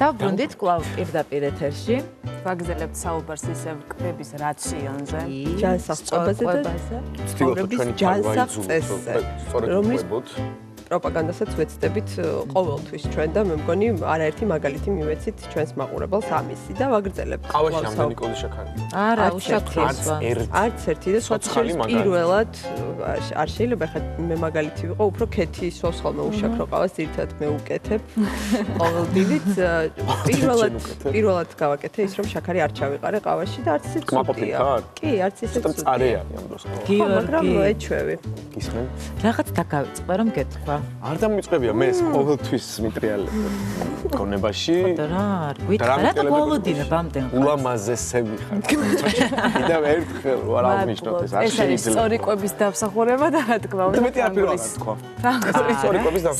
დავბრუნდით კვლავ პირდაპირ ეთერში. ვაგრძელებთ საუბარს ისევ კვების რაციონზე. ჯანსაღწევაზე და ცხოვრების ჯანსაღწესზე, რომლის პროპაგანდასაც ვეცდებით ყოველთვის ჩვენ და მე მგონი არაერთი მაგალითი მივეცით ჩვენს მაყურებელს ამისი და ვაგრძელებთ. ყავაში ამდენი კოდი შაქარი. არა, უშაქროსვა. არც ერთი და სხვა პირველად არ შეიძლება ხა მე მაგალითი ვიყო, უფრო ქეთის სოს ხოლმე უშაქრო ყავას ერთად მე უკეთებ. ყოველდღიურად პირველად გავაკეთე ის რომ შაქარი არ ჩავიყარე ყავაში და არც ისე ცუდია. კი, არც ისე ცუდია. წარე არის ამ დროს. მაგრამ ეჩვევი. გისმენ? რაღაც დაგავიწყდა რომ გეთქვა. არ დამიწყებია მე ეს ყოველთვის მიტრიალებ გონებაში რა რატო გოლოდინებ ამდენ ულამაზესები ხარ კიდევ ერთხელ არ აღნიშნოთ ეს არ შეიძლება ეს სწორი კვების დამსახურება და რა თქმა უნდა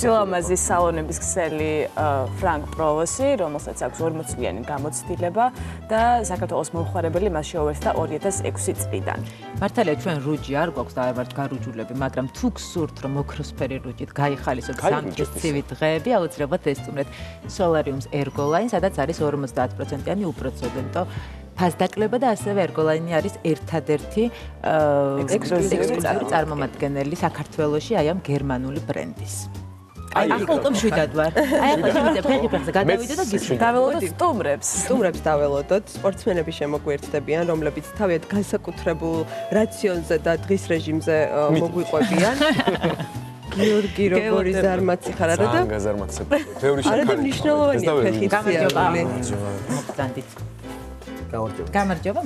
სილამაზის სალონების ქსელი ფრანკ პროვოსი რომელსაც აქვს 40 წლიანი გამოცდილება და საქართველოს მომხმარებელი მას შეუერთდა 2006 წლიდან მართალია ჩვენ რუჯი არ გვაქვს და არ ვართ გარუჯულები მაგრამ თუ გსურთ რომ ოქროსფერი რუჯით გაიხალისოთ ზამთრის ცივი დღეები აუცილებლად ესწრებთ Solarium's Ergoline, სადაც არის 50%-იანი უპროცედენტო ფასდაკლება და ასევე Ergoline არის ერთადერთი ექსკლუზიური წარმომადგენელი საქართველოში აი ამ გერმანული ბრენდის. აი ახლა უკვე მშვიდად ვარ. აი ახლა შემიძლია ფეხი-ფეხზე გადავიდე და გისმენთ. დაველოდოთ სტუმრებს დაველოდოთ. სპორტსმენები შემოგვიერთდებიან, რომლებიც თავიანთ განსაკუთრებულ რაციონზე და დღის რეჟიმზე მოგვიყვებიან. გიორგი როგორი ზარმაცი ხარ არა და გაზარმაცები. ბევრი შაქარი. არა და მნიშვნელოვანია ფეხით სიარული. მოგწანდით. გამარჯობა.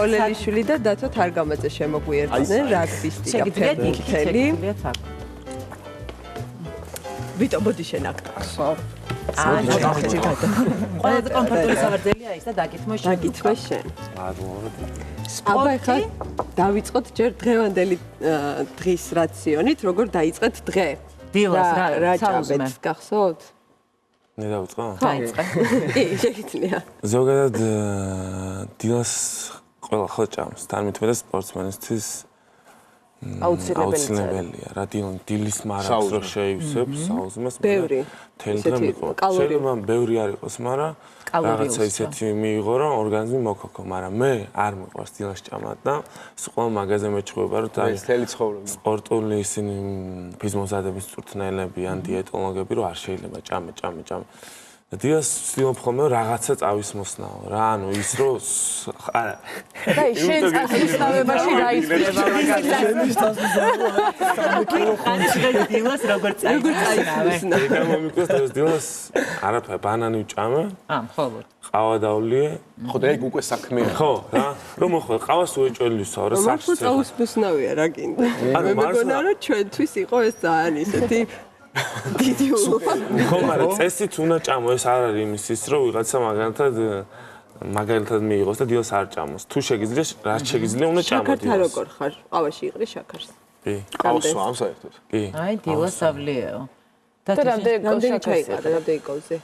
ოლელიშვილი და დათო თარგამაძე შემოგვიერთდნენ რაგბისტი და ფეხბურთელი. ვიტო ბოდი შენ აქ ხო? ყველაზე კომფორტული სავარძელია ის და დაგითმო შენ. აბა ხა დავიწყოთ ჯერ დღევანდელი დღის რაციონით, როგორ დაიწყეთ დღე? დილას რა ჭამეთ, გახსოვთ? მე დავიწყო? დაიწყე. კი, შეგიძლია. ზოგადად დილას ყველა ხო ჭამს, თარმეთმეტე სპორტსმენისთვის აუცილებელია. რა დილის მარადს რო შეივსებს საუზმეს, ბევრი. თელი დღე მიყვარს. შეიძლება ბევრი არ იყოს, მაგრამ რაღაცა ისეთი მიიღო, რომ ორგანიზმი მოკოკო, მაგრამ მე არ მიყვარს დილას ჭამა და ყველა მაგაზე მეჩხუბება, რომ ეს თელი ცხოვრება. სპორტული ისინი ფიზმოსადების წვრთნელები ან დიეტოლოგები რომ არ შეიძლება ჭამე. და დილას ვცდილობ ხოლმე რაღაცა წავისმოსნაო რა, ანუ ის რომ არა. და შენ წავისმოსნავებაში რა იქნება მაგალითად? დილას როგორ წაისმოსნავე? გამომიკვეს და დილას არაფერი ბანანი ვჭამე. მხოლოდ. ყავა დავლიე. ხო და ეგ უკვე საქმეა. ხო, რა. რომ მოხდა ყავას უეჭველისო, რა საჭირო. მართლა წავისმოსნავია რა გინდა. მე მეგონა რომ ჩვენთვის იყო ეს ძალიან ისეთი დიდი ხო, მაგრამ წესით უნდა ჭამო, ეს არ არის იმის რომ ვიღაცა მაგალითად მიიღოს და დილას არ ჭამოს. თუ შეგიძლია, რაც შეგიძლია უნდა ჭამო. შაქართან როგორ ხარ? ყავაში იყრი შაქარს? კი. ყავს ამ საერთოდ. კი. აი, დილას ავლიეო. და რამდენი ჩაიყარა, რამდენი კოლზე?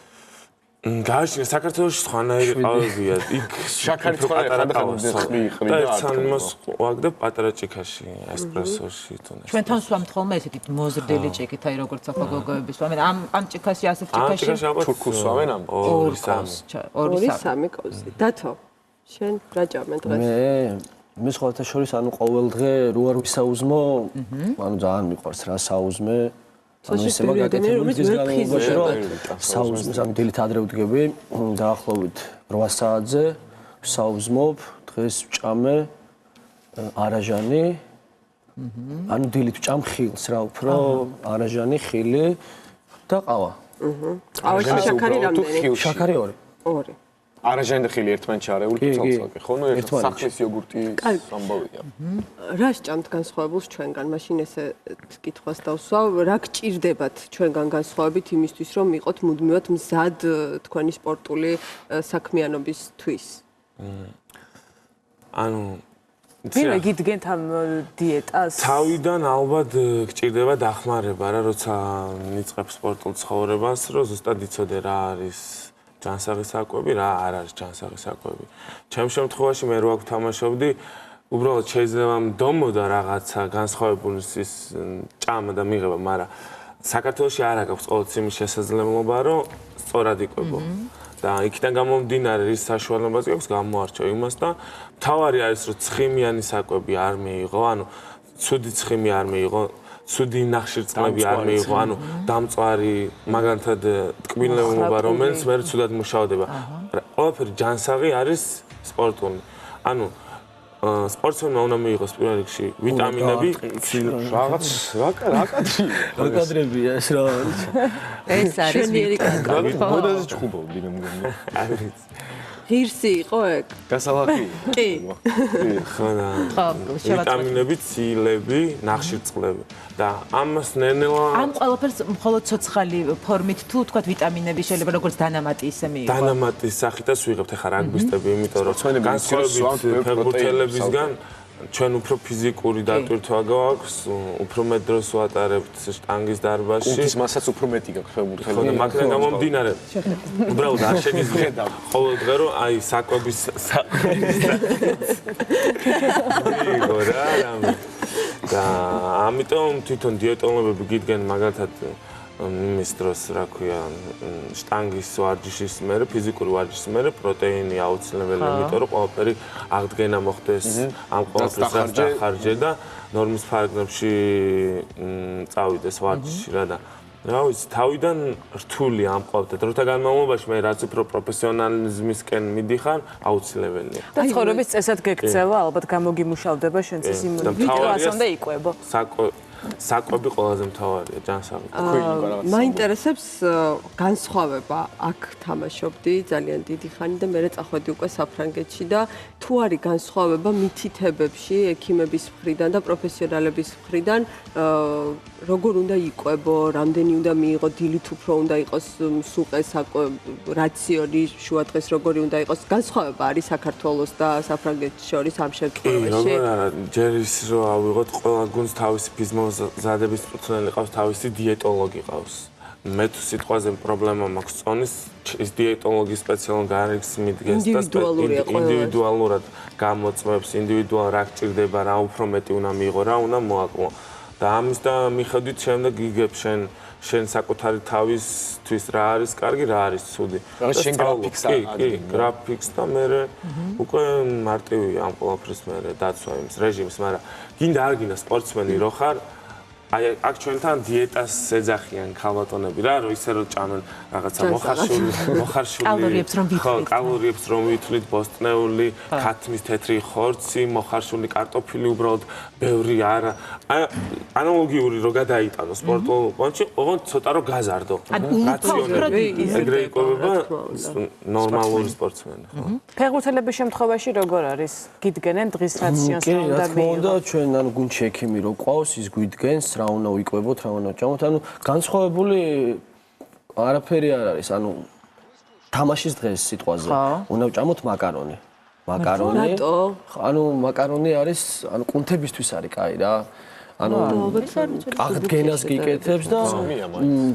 გააჩნია საქართველოში სხვანაირი ყავებია. იქ შაქარი პატარა ყავი იყრი და სამას ვაგდებ პატარა ჭიქაში, ესპრესოში თუნდაც. ჩვენთან სვამთ ხოლმე ესეთი მოზრდილი ჭიქით, აი როგორც ახლა გოგოები სვამენ. ამ ჭიქაში ასეთ ჭიქაში თურქულს სვამენ ამ 2-3 კოლზე. დათო, შენ რა ჭამე დღეს? მე სხვათა შორის ანუ ყოველ დღე რო არ ვისაუზმო, ანუ ძალიან მიყვარს რა საუზმე. ანუ ესე მაგაკეთებული დღის განმავლობაში რომ საუზმეს ამ დილით ადრე ვდგები, დაახლოებით 8 საათზე ვსაუზმობ, დღეს ვჭამე არაჟანი. ანუ დილით ვჭამ ხილს რა უფრო, არაჟანი, ხილი და ყავა. ყავაში შაქარი რამდენი? შაქარი 2. არაჟანი და ხილი ერთმანეთში არეული თვალსაკი, ხო? ნუ ერთ სახლის იოგურტი ამბავია. რა სჭამთ განსხვავებულს ჩვენგან? მაშინ ესე კითხვას დავსვავ, რა გჭირდებათ ჩვენგან განსხვავებით იმისთვის, რომ იყოთ მუდმივად მზად თქვენი სპორტული საქმიანობისთვის? ანუ ვინმე გიდგენთ ამ დიეტას? თავიდან ალბათ გჭირდება დახმარება რა, როცა მიწყებ სპორტულ ცხოვრებას, რომ ზუსტად იცოდე რა არის ჯანსაღი საკვები, რა არ არის ჯანსაღი საკვები. ჩემ შემთხვევაში მე რო აქ ვთამაშობდი, უბრალოდ შეიძლება მდომოდა რაღაცა განსხვავებული ის ჭამა და მიღება, მაგრამ საქართველოში არ აქვს ყოველთვის იმის შესაძლებლობა, რომ სწორად იყვებო. და იქიდან გამომდინარე რის საშუალებაზე აქვს გამოარჩევ იმას და მთავარი არის რომ ცხიმიანი საკვები არ მიიღო, ანუ ცუდი ცხიმი არ მიიღო, ცუდი ნახშირწყლები არ მიიღო, ანუ დამწვარი მაგალითად ტკბილეულობა რომელიც მე ცუდად მუშადება. ყველაფერი ჯანსაღი არის სპორტული. ანუ სპორტსმენმა უნდა მიიღოს პირველ რიგში ვიტამინები, რაღაც რა კადრებია ეს რა არის? ეს არის ვიტამინები. მოდაზე ჭუბობდი მე მგონი. ღირსი იყო ეგ? გასალახი. კი. ხო და ვიტამინები, ცილები, ნახშირწყლები და ამას ნენელა ამ ყველაფერს მხოლოდ ცოცხალი ფორმით თუ თქვა ვიტამინები შეიძლება როგორც დანამატი ისე მიიღო. დანამატის სახითაც ვიღებთ ახლა რაგბისტები, იმიტომ რომ განსხვავებით ფეხბურთელებისგან ჩვენ უფრო ფიზიკური დატვირთვა გვაქვს, უფრო მეტ დროს ვატარებთ შტანგის დარბაზში. კულტის მასაც უფრო მეტი გაქვს ფეხბურთელები. ხო და მაგიდან გამომდინარე. უბრალოდ არ შეგიძლია ყოველ დღე რომ აი საკვების და ამიტომ თვითონ დიეტოლოგები გიდგენ მაგალითად იმის დროს რა ქვია შტანგის ვარჯიშის მერე ფიზიკური ვარჯიშის მერე პროტეინი აუცილებელია იმიტომ რომ ყველაფერი აღდგენა მოხდეს ამ ყველაფერს დახარჯე და ნორმის ფარგლებში წავიდეს ვარჯიშში რა და რა ვიცი თავიდან რთული ამ ყველაფერთან დროთა განმავლობაში მე რაც უფრო პროფესიონალიზმისკენ მიდიხარ აუცილებელია და ცხოვრების წესად გეკცევა ალბათ გამოგიმუშავდება შენც ის იმუნიტეტი რომ ასე უნდა იყვებო საკვები ყველაზე მთავარია ჯანსაღი. მაინტერესებს განსხვავება აქ თამაშობდი ძალიან დიდი ხანი და მე წახვედი უკვე საფრანგეთში და თუ არის განსხვავება მითითებებში ექიმების მხრიდან და პროფესიონალების მხრიდან როგორ უნდა იყვებო, რამდენი უნდა მიიღო, დილით უფრო უნდა იყოს სუყე რაციონი, შუადღეს როგორი უნდა იყოს. განსხვავება არის საქართველოს და საფრანგეთის შორის ამ შემთხვევაში. როგორ არა, ჯერ ის რომ ავიღოთ ყველა გუნდს თავისი ფიზმოზადების მწვრთნელი ყავს, თავისი დიეტოლოგი ყავს. მე თუ სიტყვაზე პრობლემა მაქვს წონის, ის დიეტოლოგი სპეციალურად გარიგს მიდგეს და ინდივიდუალურად გამოწმებს, ინდივიდუალ რა გჭირდება, რა უფრო მეტი უნდა მიიღო, რა უნდა მოაკლო. და ამის და მიხედვით შემდეგ იგებ შენ საკუთარი თავისთვის რა არის კარგი, რა არის ცუდი. შენ გრაფიკს კი, გრაფიკს და მე უკვე მარტივია ამ ყველაფრის მე დაცვა იმის რეჟიმს, მაგრამ გინდა არ გინდა სპორტსმენი რო ხარ, აი აქ ჩვენთან დიეტას ეძახიან ქალბატონები რა, რომ ისე რომ ჭამენ რაღაცა მოხარშული კალორიებს რომ ვითვლით, ბოსტნეული, ქათმის თეთრი ხორცი, მოხარშული კარტოფილი უბრალოდ ბევრი არა. აი ანალოგიური რო გადაიტანო სპორტულ პონჩი, ოღონდ ცოტა რო გაზარდო. რაციონები ეგრე იყვება ნორმალური სპორტსმენი, ხო? ფეხბურთელების შემთხვევაში როგორ არის? გიდგენენ დღის რაციონს რა უნდა მიიღო? ჩვენ ანუ გუნდში ექიმი რო ყავს, ის გვიდგენს რა უნდა ვიკვებოთ, რა უნდა ვჭამოთ, ანუ განსხვავებული არაფერი არ არის, ანუ თამაშის დღეს სიტყვაზე უნდა ვჭამოთ მაკარონი. ანუ მაკარონი არის, ანუ კუნთებისთვის არის კაი რა. ანუ აღდგენას გიკეთებს და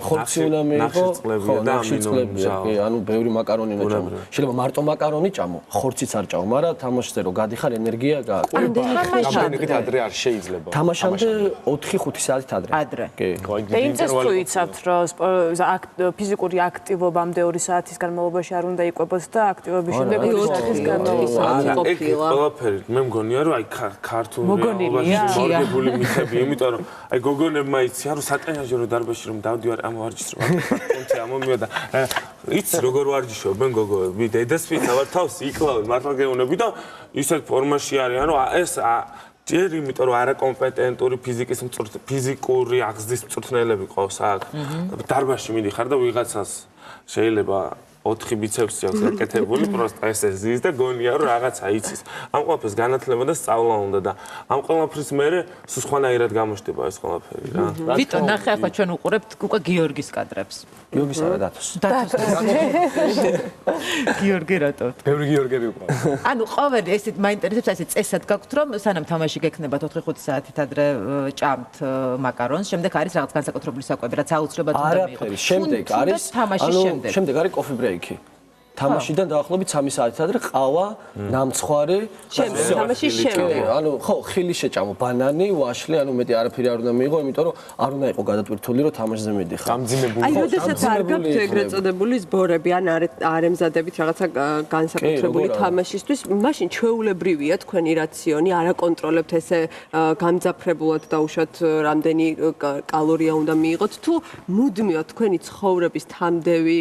ხორცი უნდა მიიღო, ხო, ნახშირწყლები, ანუ ბევრი მაკარონი უნდა ჭამო. შეიძლება მარტო მაკარონი ჭამო, ხორციც არ ჭამო, მაგრამ თამაშზე რო გადიხარ ენერგია გააქვს. რამდენიც ადრე არ შეიძლება. თამაშამდე 4-5 საათით ადრე. კი. და იმ წეს თუ იცავთ, რომ ფიზიკური აქტივობამდე 2 საათის განმავლობაში არ უნდა იყვებოთ და აქტივობის შემდეგ 2 საათის განმავლობაში ყოფილა. ყველაფერი მე მგონია რომ აი ქართული მორგებული მითები იმიტომ რომ აი გოგონებმა იციან რომ სატრენაჟერო დარბაზში რომ დავდივარ ამ ვარჯიშს რომ კონტი ამომიოდა იცი როგორ ვარჯიშობენ გოგოები დედასფიცა ვარ თავს იკლავენ მართლა გეუნები და ისეთ ფორმაში არიან რომ ეს ჯერ იმიტომ რომ არაკომპეტენტური ფიზიკური აღზრდის მწვრთნელები ყავს აქ დარბაზში მიდიხარ და ვიღაცას შეიძლება 4 ბიცეპსი აქვს აკეთებული, პროსტა ესე ზის და გონია რომ რაღაცა იცის. ამ ყველაფერს განათლება და სწავლა უნდა და ამ ყველაფრის მერე სხვანაირად გამოჩნდება ეს ყველაფერი რა. ვიტო, ნახე ახლა ჩვენ უყურებთ უკვე გიორგის კადრებს. გიორგის არა დათოს. გიორგი რატო? ბევრი გიორგები უყურებს. ანუ ყოველი ესეთ მაინტერესებს ასე წესად გაქვთ რომ სანამ თამაში გექნება 4-5 საათით ადრე ჭამთ მაკარონს, შემდეგ არის რაღაც განსაკუთრებული საკვები, რაც აუცილებლად უნდა მიიღოთ. არაფერი, შემდეგ არის თამაშის შემდეგ. შემდეგ არის კოფი ბრეიკი. თამაშიდან დაახლოებით 3 საათით ადრე ყავა, ნამცხვარი, თამაშის შემდეგ. ანუ ხო, ხილი შეჭამო, ბანანი, ვაშლი, ანუ მეტი არაფერი არ უნდა მიიღო, იმიტომ რომ არ უნდა იყო გადატვირთული, რომ თამაშზე მიდიხარ. გამძიმებული. აი, როდესაც არ გაქვთ ეგრეთ წოდებული სბორები, ან არ ემზადებით რაღაცა განსაკუთრებული თამაშისთვის, მაშინ ჩვეულებრივია თქვენი რაციონი, არ აკონტროლებთ ესე გამძაფრებულად დაუშვათ რამდენი კალორია უნდა მიიღოთ, თუ მუდმივად თქვენი ცხოვრების თამდევი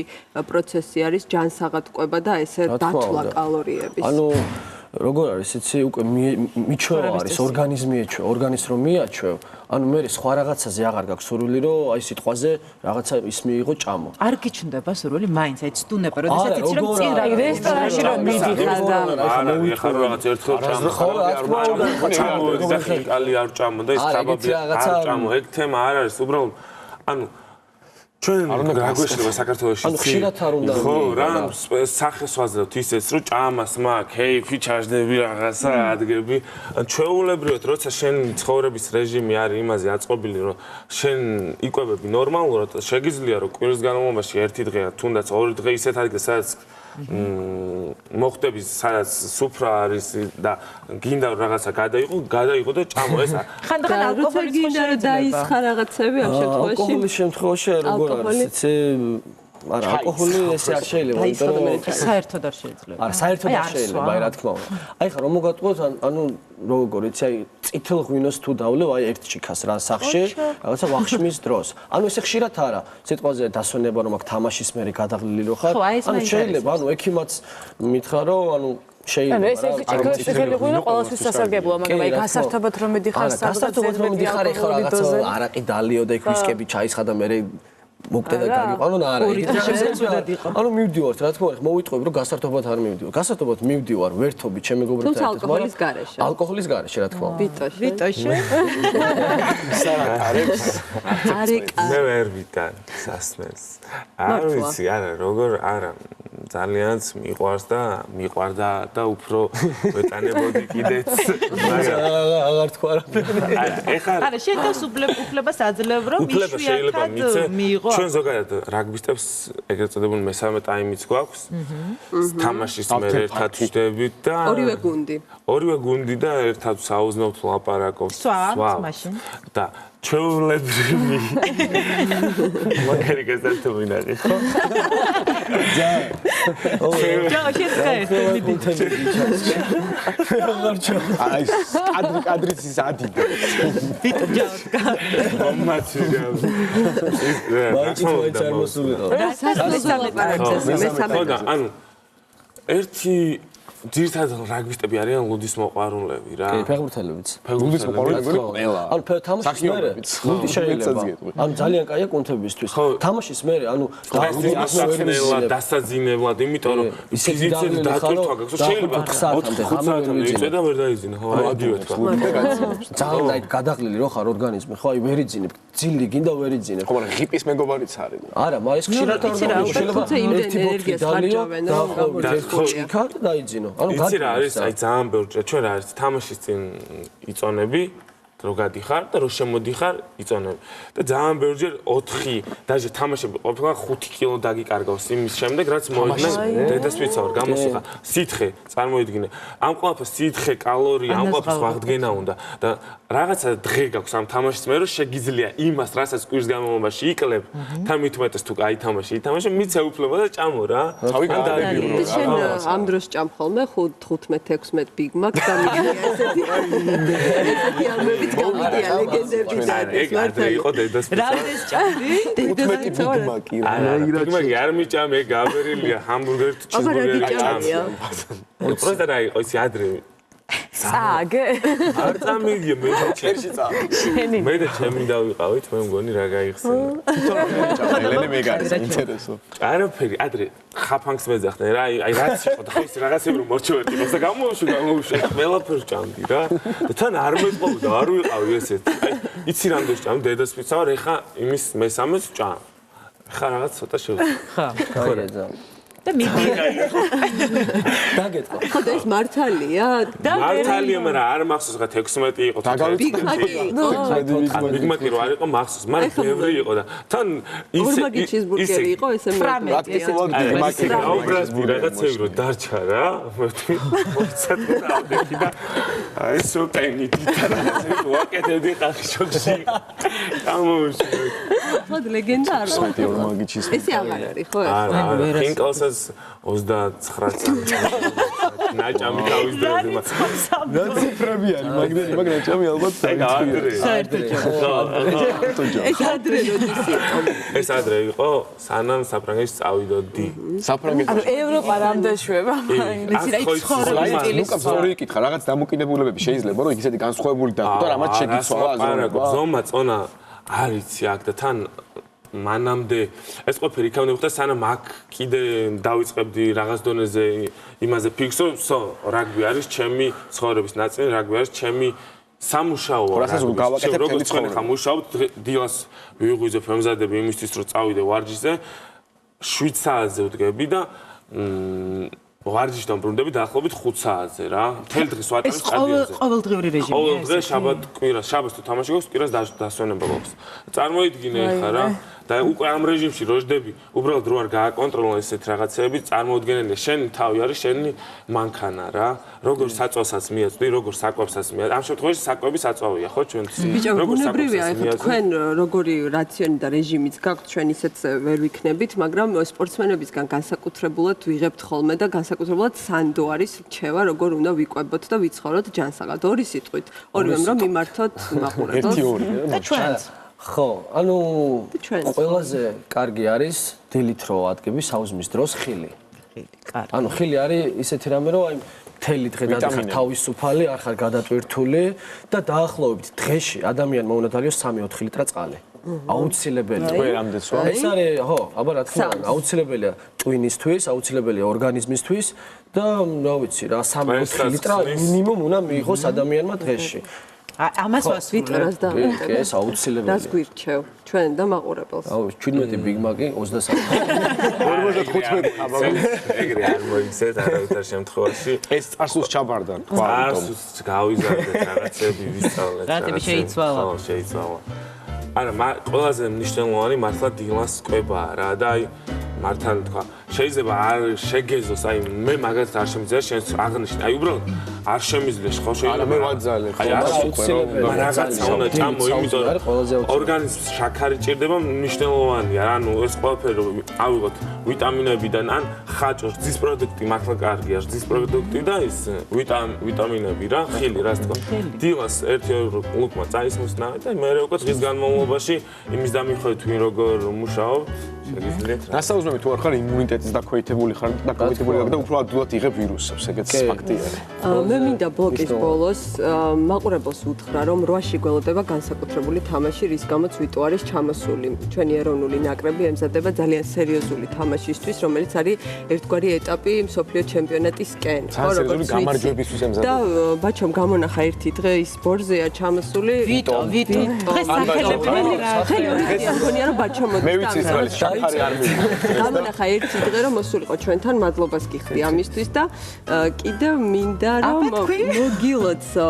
პროცესი არის ჯანსაღადკვება და ესე დათვლა კალორიების. ანუ როგორ არის, იცი, უკვე მიჩვევა არის, ორგანიზმი ეჩვევა, ორგანიზმს რომ მიაჩვევ, ანუ მე სხვა რაღაცაზე აღარ გაქვს სურვილი, რომ აი სიტყვაზე რაღაცა ის მიიღო ჭამო. არ გიჩნდება სურვილი, მაინც აი ცდუნება, როდესაც იცი რომ წინ რა რესტორანში რომ მიდიხარ და არა, ეხარ რაღაც ერთხელ ჭამო. ხო, რა თქმა უნდა, ჭამო, ეხლა კალი არ ჭამო და ის კაბაბი არ ჭამო. ეგ თემა არ არის, უბრალოდ ანუ ჩვენ რა გვეშლება საქართველოში? ანუ ხშირად არ უნდა. ხო, რა სახეს ვაძლევთ ისეც, რომ ჭამას მაქვს, ჰეიფი ჩაждები რაღაცა, ადგები. ჩვეულებრივად, როცა შენ ცხოვრების რეჟიმი არის იმაზე აწყობილი, რომ შენ იკვებები ნორმალურად, შეგიძლია რომ კვირის განმავლობაში ერთი დღე, თუნდაც ორი დღე ისეთ ადგილას, სადაც მოხდები, სადაც სუფრა არის და გინდა რაღაცა გადაიღო და ჭამო ეს. ხანდახან ალკოჰოლის გინდა რომ დაისხა რაღაცები ამ შემთხვევაში. ალკოჰოლის შემთხვევაში როგორ არის, იცი? არა, ალკოჰოლი ესე არ შეიძლება, იმიტომ რომ საერთოდ არ შეიძლება. არა, საერთოდ არ შეიძლება, აი რა თქმა უნდა. აი ხა რომ მოგატყუოთ, ანუ როგორ იცი, აი წითელ ღვინოს თუ დავლევ, აი ერთ ჩიქას რა სახში, რაღაცა ვახშმის დროს. ანუ ესე ხშირად არა, სიტყვაზე დასვენება რომ აქ თამაშის მერე გადაღლილი რო ხარ, ანუ შეიძლება, ანუ ექიმაც მითხრა რომ ანუ შეიძლება ეს წითელი ღვინო ყოველთვის სასარგებლოა, მაგრამ აი გასართობად რომ მიდიხარ სადღაც გასართობად რომ მიდიხარ, ეხლა რაღაცა არაყი დალიო და ვისკები ჩაისხა და მე მოკტე და გავიყანო და არა ანუ მივდივართ რა თქმა უნდა მოვიტყვები რომ გასართობად არ მივდივარ გასართობად მივდივარ ვერთობი ჩემ მეგობრებთან ერთად ალკოჰოლის გარეშე ალკოჰოლის გარეშე რა თქმა უნდა ვიტოში მე ვერ ვიტან სასმელს არ ვიცი არა როგორ არა ძალიანაც მიყვარდა და უფრო ვეტანებოდი კიდეც აღარ თქვა რა არა შენ თავს უფლებას აძლევ რომ იშვიათად მიიღო ჩვენ ზოგადად რაგბისტებს ეგრეთ წოდებული მესამე ტაიმიც გვაქვს თამაშის მერე ერთად ვждებით და ორივე გუნდი და ერთად საუზმობთ ლაპარაკობთ სვამთ მაშინ და ჩვეულებრივი მაგარი გასართობინარი ხო ჯო აი კადრიც ის ადიდა ვიტო ჯავკა მომაცი მაინც არ მოსულიყო მესამე ანუ ერთი ძირითადად რაგბისტები არიან ლუდის მოყვარულები რა. კი, ფეხბურთელებიც. ლუდის მოყვარულები ყველა. ანუ თამაშის მერე ლუდი შეიძლება. ანუ ძალიან კაია კუნთებისთვის. თამაშის მერე, ანუ დასაძინებლად, იმიტომ რომ ფიზიკურად დატვირთვა გაქვს, შეიძლება 4 საათამდე იწედა ვერ დაიძინე, ხო, ადივეთ ხო. ძალიან აი გადაღლილი რო ხარ ორგანიზმი, ხო, აი ვერ იძინებ. ძილი გინდა ვერ იძინებ. ხო, მაგრამ ღიპის მეგობარიც არის. არა, მაგრამ ეს ხშირად არ შეიძლება ერთი ბოთლი ხარჯავენ და ხო, და დაიძინო. იცი რა არის, აი ძალიან ბევრი ჩვენ რა არის თამაშის წინ იწონები, რო გადიხარ და რო შემოდიხარ იწონები. და ძალიან ბევრჯერ 4 დაჟე თამაშები ყოფილა 5 კილო დაგიკარგავს იმის შემდეგ, რაც მოიდგნენ დედასპიცა ვარ გამოსიხა. სითხე წარმოიდგინე. ამ ყველაფერს სითხე, კალორია, ამ ყველაფერს ვაღდგენა უნდა და რაღაცა დღე გაქვს ამ თამაშის მე რომ შეგიძლია იმას, რასაც კვირს განმავლობაში იკლებ, თან მithumetes თუ აი ითამაშე, მიცე უფლება და ჭამო რა. თავი გადაიბირო რა. შენ ამ დროს ჭამ ხოლმე 15-16 Big Mac და მიდია ესეთი ამბებით გამიდია ლეგენდების ეგ ადრე იყო დედასპიცა. რამდენს ჭამდი? 15 Big Mac-ი რა. Big Mac-ი არ მიჭამე, გაბერილია, ჰამბურგერი თუ ჩიზბურგერი ჭამე. უბრალოდ რა იყო ისი ადრე წააგე არ წამიგია მე ჩერში წააგე მე და ჩემი დავიყავით მე მგონი რა გაიხსენა ელენე მეგარი ინტერესო არაფერი ადრე ხაფანგს მეძახდნენ რა აი რაც იყო და ხო ის რაღაცები რომ მორჩევდი მას და გამოუშვი ყველაფერს ჭამდი რა და თან არ მეწყობდა არ ვიყავი ესეთ აი იცი რამდენს ჭამ დედასპიცა ვარ ეხა იმის მესამეს ჭამ ხა რაღაც ცოტა შევ ხა და მიდია. დაგეთყო. ხო და ეს მართალია? მართალია, მაგრამ არ მახსოვს რა 16 იყო. ბიგმაკი რო არ იყო მახსოვს, მაგრამ ბევრი იყო და თან ორმაგი ჩიზბურგერი იყო ესე პრაქტიკულად აუბრაზდი რაღაცები რო დარჩა რა. მოიცადე და ავდექი და აი სულტანი თითქოს ვაკეთებდი ხალხი შოქში. გამოვიშვა. ხო ლეგენდა არ ვარ. ორმაგი ჩიზბურგერი. ესე აღარ არის ხო? არა, ინკალსაც 29 წამი. ნაჭამი თავის დროზე რა ციფრები არის მაგდენი, მაგრამ ნაჭამი ალბათ ეს ადრე როდის იყო? ეს ადრე იყო, სანამ საფრანგეთში წავიდოდი. საფრანგეთში. ანუ ევროპა რამდენ შვება? ლუკას ორი კითხა, რაღაც დამოკიდებულებები შეიძლება, რომ ისეთი განსხვავებული დაგვიტო, რამაც შეგიცვალა აზრობა. ზომა წონა არ იცი აქ და თან მანამდე ეს ყოფილი იქამდე ხდა სანამ აქ კიდე დავიწყებდი რაღაც დონეზე იმაზე ფიქსო, რაგბი არის ჩემი ცხოვრების ნაწილი, რაგბი არის ჩემი სამუშაო. როგორც თქვენ ხა მუშაობთ, დილას ვიღვიძებ, ვემზადები იმისთვის, რომ წავიდე ვარჯიშზე, 7 საათზე ვდგები და ვარჯიშს დამბრუნდები დაახლოებით 5 საათზე რა. მთელ დღეს ვატარებ სტადიონზე. ეს ყოველდღიური რეჟიმია. ყოველდღე შაბათს თუ თამაში გვაქვს, კვირას დასვენება გვაქვს. წარმოიდგინე ხა რა. და უკვე ამ რეჟიმში რო ჯდები, უბრალოდ რო არ გააკონტროლო ესეთ რაღაცეები, წარმოუდგენელია. შენი თავი არის შენი მანქანა რა. როგორ საწვასაც მიაწვდი, როგორ საკვებსაც მიაწვდი. ამ შემთხვევაში საკვები საწვავია, ხო ჩვენთვის? როგორ ბუნებრივია, ეხლა თქვენ როგორი რაციონი და რეჟიმიც გაქვთ, ჩვენ ისეც ვერ ვიქნებით, მაგრამ სპორტსმენებისგან განსაკუთრებულად ვიღებთ ხოლმე და განსაკუთრებულად სანდო არის რჩევა, როგორ უნდა ვიკვებოთ და ვიცხოვროთ ჯანსაღად. ორი სიტყვით, ორივემ რომ მიმართოთ მაყურებელს. და ჩვენც. ხო, ანუ ყველაზე კარგი არის დილით რო ადგები საუზმის დროს ხილი. კარგი. ანუ ხილი არის ისეთი რამე, რომ აი მთელი დღე დადიხარ თავისუფალი, არ ხარ გადატვირთული და დაახლოებით დღეში ადამიანმა უნდა დალიოს 3-4 ლიტრა წყალი. აუცილებელია. ყველამდეც ვარ. ეს არის, ხო, აბა რა თქმა უნდა, აუცილებელია ტვინისთვის, აუცილებელია ორგანიზმისთვის და რა ვიცი რა 3-4 ליטრა მინიმუმ უნდა მიიღოს ადამიანმა დღეში. ამას ვასვიტყრას და ეს აუცილებელია. რას გვირჩევ ჩვენ და მაყურებელს? აუ 17 ბიგმაკი 23. 55 აბა ეგრე არ მოიქცეთ არავითარ შემთხვევაში. ეს წარსულს ჩაბარდა. წარსულს გავიზარდეთ რაღაცები ვისწავლეთ. რაღაცები შეიცვალა. ხო, შეიცვალა. არა, ყველაზე მნიშვნელოვანი მართლა დილას კვებაა რა და აი მართალი თქვა, შეიძლება არ შეგეზოს, აი მე მაგათ არ შემიძლია შენს აღნიშნე. აი უბრალოდ არ შემიძლია ხო შეიძლება. მე ვაძალე ხო. აი აუცილებელია რაღაცა უნდა ჭამო, იმიტომ რომ ორგანიზმს შაქარი ჭირდება მნიშვნელოვანია. ანუ ეს ყველაფერი რომ ავიღოთ ვიტამინებიდან ან ხაჭო, რძის პროდუქტი მართლა კარგია, რძის პროდუქტი და ის ვიტამინები რა, ხილი რა თქმა. დილას 1 ლუკმა წაისმოს ნავი და მე უკვე დღის განმავლობაში იმის დამიხვევით ვინ როგორ მუშაობ. შეგიძლიათ რა. გასაუზმები თუ არ ხარ იმუნიტეტის დაქვეითებული ხარ და უფრო ადვილად იღებ ვირუსებს, ეგეც ფაქტია. მე მინდა ბლოკის ბოლოს მაყურებელს უთხრა, რომ 8-ში გველოდება განსაკუთრებული თამაში, რის გამოც ვიტო არის ჩამოსული. ჩვენი ეროვნული ნაკრები ემზადება ძალიან სერიოზული თამაშისთვის, რომელიც არის ერთგვარი ეტაპი მსოფლიო ჩემპიონატისკენ. ხო, როგორც გამარჯვებისთვის ემზადება. და ბაჩომ გამონახა ერთი დღე ის ბორზეა ჩამოსული. ვიტო. დღეს სახელები მგონია რომ ბაჩომ მე ვიცი ის შაქარი არ მივიდა. გამონახა ერთი დღე რომ მოსულიყო ჩვენთან, მადლობას გიხდი ამისთვის და კიდევ მინდა რომ მოგილოცო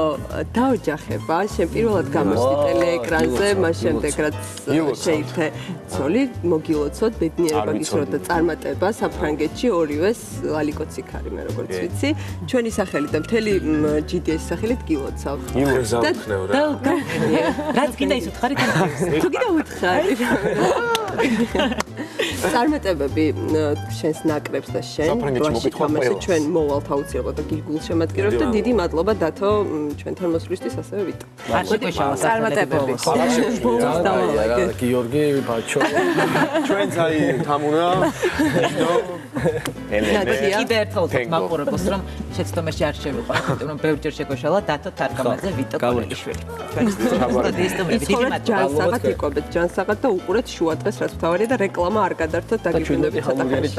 დაოჯახება, შენ პირველად გამოსდი ტელეეკრანზე, მას შემდეგ რაც შეირთე ცოლი, მოგილოცოთ ბედნიერება გისურვოთ და წარმატება საფრანგეთში ორივეს ალიკოციქარი მე როგორც ვიცი, ჩვენი სახელით და მთელი GDS სახელით გილოცავ. და რაც კიდე ის უთხარი თუ კიდე უთხარი წარმატებები შენს ნაკრებს და შენ რაში თამაში ჩვენ მოვალთ აუცილებლად და გულშემატკივრებთ და დიდი მადლობა დათო ჩვენთან მოსვლისთვის ასევე ვიტო. წარმატებები. გიორგი ბაჩო ჩვენც აი თამუნა კიდე ერთხელ მაყურებელს რომ შეცდომაში არ შევიყო, რომ ბევრჯერ შეგვეშალა დათო თარგამაძე ვიტო კოლეგიშვილი. ჯანსაღად იყვებით, ჯანსაღად და უყურეთ შუა დღეს რაც მთავარია და რეკლამა არ გადართოთ დაგიბრუნდებით ცოტა ხანში.